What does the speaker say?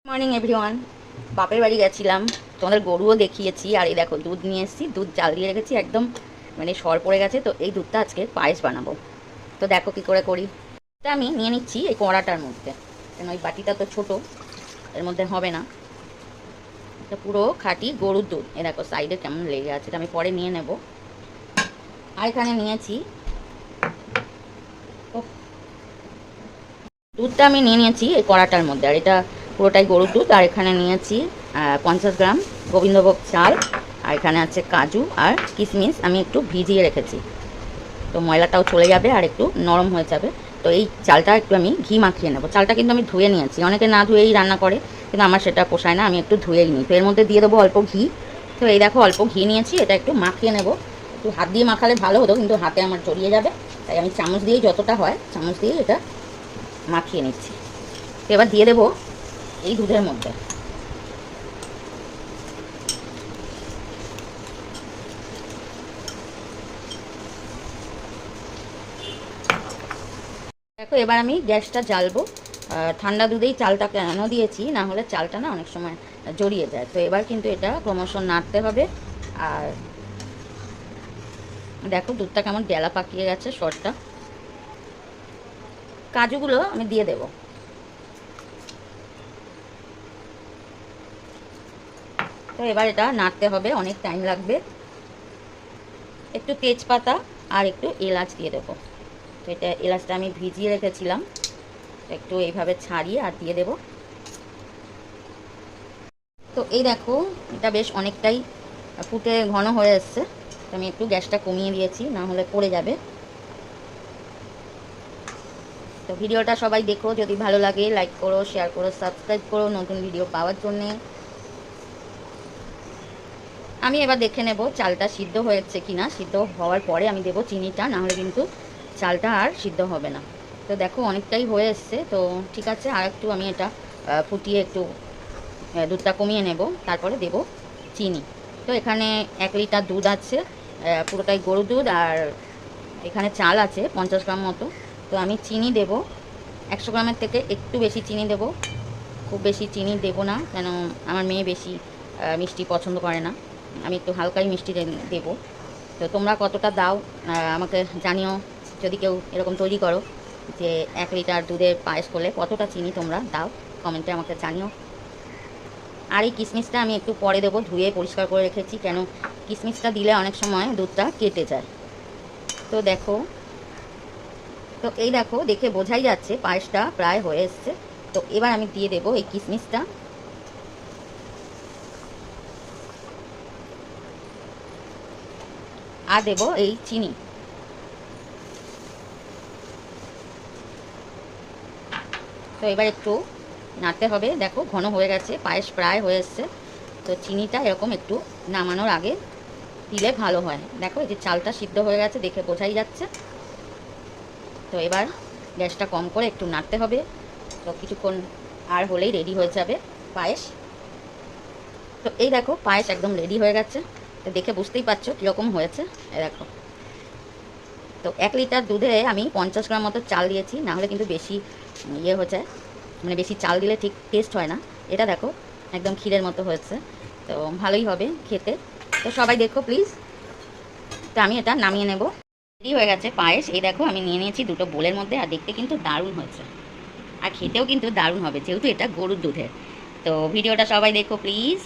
Morning everyone. বাপের বাড়ি গেছিলাম, তোমাদের গরুও দেখিয়েছি। আর এই দেখো দুধ নিয়ে এসেছি, দুধ জাল দিয়ে রেখেছি, একদম মানে সর পড়ে গেছে। তো এই দুধটা আজকে পায়েস বানাবো। তো দেখো কী করে করি। এটা আমি নিয়ে নিচ্ছি এই কড়াটার মধ্যে, কেন ওই বাটিটা তো ছোটো, এর মধ্যে হবে না। এটা পুরো খাঁটি গরুর দুধ। এ দেখো সাইডে কেমন লেগে আছে, এটা আমি পরে নিয়ে নেব। আর এখানে নিয়েছি, দুধটা আমি নিয়ে নিয়েছি এই কড়াটার মধ্যে, আর এটা পুরোটাই গরুর দুধ। আর এখানে নিয়েছি 50 গ্রাম গোবিন্দভোগ চাল, আর এখানে আছে কাজু আর কিশমিশ, আমি একটু ভিজিয়ে রেখেছি। তো ময়লাটাও চলে যাবে আর একটু নরম হয়ে যাবে। তো এই চালটা একটু আমি ঘি মাখিয়ে নেবো। চালটা কিন্তু আমি ধুয়ে নিয়েছি, অনেকে না ধুয়েই রান্না করে, কিন্তু আমার সেটা পোষায় না, আমি একটু ধুয়েই নিই। তো এর মধ্যে দিয়ে দেবো অল্প ঘি। তো এই দেখো অল্প ঘি নিয়েছি, এটা একটু মাখিয়ে নেব। একটু হাত দিয়ে মাখালে ভালো হতো, কিন্তু হাতে আমার জড়িয়ে যাবে, তাই আমি চামচ দিয়েই, যতটা হয় চামচ দিয়ে এটা মাখিয়ে নিচ্ছি। তো এবার দিয়ে দেবো এই দুধের মধ্যে। দেখো এবার আমি গ্যাসটা জ্বালবো। ঠান্ডা দুধেই চালটা কেন দিয়েছি, না হলে চালটা না অনেক সময় জড়িয়ে যায়। তো এবার কিন্তু এটা ক্রমশ নাড়তে হবে। আর দেখো দুধটা কেমন ডেলা পাকিয়ে গেছে, সরটা। কাজুগুলো আমি দিয়ে দেব। তো এবার এটা নাড়তে হবে, অনেক টাইম লাগবে। একটু তেজপাতা আর একটু এলাচ দিয়ে দেবো। তো এটা এলাচটা আমি ভিজিয়ে রেখেছিলাম, একটু এইভাবে ছাড়িয়ে আর দিয়ে দেব। তো এই দেখো এটা বেশ অনেকটাই ফুটে ঘন হয়ে এসছে। তো আমি একটু গ্যাসটা কমিয়ে দিয়েছি, না হলে পড়ে যাবে। তো ভিডিওটা সবাই দেখো, যদি ভালো লাগে লাইক করো, শেয়ার করো, সাবস্ক্রাইব করো নতুন ভিডিও পাওয়ার জন্যে। আমি এবার দেখে নেব চালটা সিদ্ধ হয়েছে কিনা। সিদ্ধ হওয়ার পরে আমি দেবো চিনিটা, না হলে কিন্তু চালটা আর সিদ্ধ হবে না। তো দেখো অনেকটাই হয়ে এসছে। তো ঠিক আছে, আর একটু আমি এটা ফুটিয়ে একটু দুধটা কমিয়ে নেব, তারপরে দেব চিনি। তো এখানে 1 লিটার দুধ আছে, পুরোটাই গরুর দুধ, আর এখানে চাল আছে 50 গ্রাম মতো। তো আমি চিনি দেব 100 গ্রামের থেকে একটু বেশি চিনি দেব। খুব বেশি চিনি দেব না, কেন আমার মেয়ে বেশি মিষ্টি পছন্দ করে না, আমি একটু হালকাই মিষ্টি দেব। তো তোমরা কতটা দাও আমাকে জানিও, যদি কেউ এরকম তৈরি করো যে 1 লিটার দুধের পায়েস করলে কতটা চিনি তোমরা দাও, কমেন্টে আমাকে জানিও। আর এই কিশমিশটা আমি একটু পরে দেবো, ধুয়ে পরিষ্কার করে রেখেছি, কেন কিশমিশটা দিলে অনেক সময় দুধটা কেটে যায়। তো দেখো, তো এই দেখো দেখে বোঝাই যাচ্ছে পায়েসটা প্রায় হয়ে এসছে। তো এবার আমি দিয়ে দেবো এই কিশমিশটা, আর দেবো এই চিনি। তো এবার একটু নাড়তে হবে। দেখো ঘন হয়ে গেছে, পায়েস প্রায় হয়ে এসছে। তো চিনিটা এরকম একটু নামানোর আগে দিলে ভালো হয়। দেখো এই যে চালটা সিদ্ধ হয়ে গেছে, দেখে বোঝাই যাচ্ছে। তো এবার গ্যাসটা কম করে একটু নাড়তে হবে। তো কিছুক্ষণ আর হলেই রেডি হয়ে যাবে পায়েস। তো এই দেখো পায়েস একদম রেডি হয়ে গেছে। তো দেখে বুঝতেই পারছো কীরকম হয়েছে। দেখো, তো 1 লিটার দুধে আমি 50 গ্রাম মতো চাল দিয়েছি, না হলে কিন্তু বেশি ইয়ে হয়ে যায়, মানে বেশি চাল দিলে ঠিক টেস্ট হয় না। এটা দেখো একদম ক্ষীরের মতো হয়েছে, তো ভালোই হবে খেতে। তো সবাই দেখো প্লিজ। তো আমি এটা নামিয়ে নেব। রেডি হয়ে গেছে পায়েস। এই দেখো আমি নিয়ে নিয়েছি দুটো বোলের মধ্যে, আর দেখতে কিন্তু দারুণ হয়েছে, আর খেতেও কিন্তু দারুণ হবে, যেহেতু এটা গরুর দুধের। তো ভিডিওটা সবাই দেখো প্লিজ।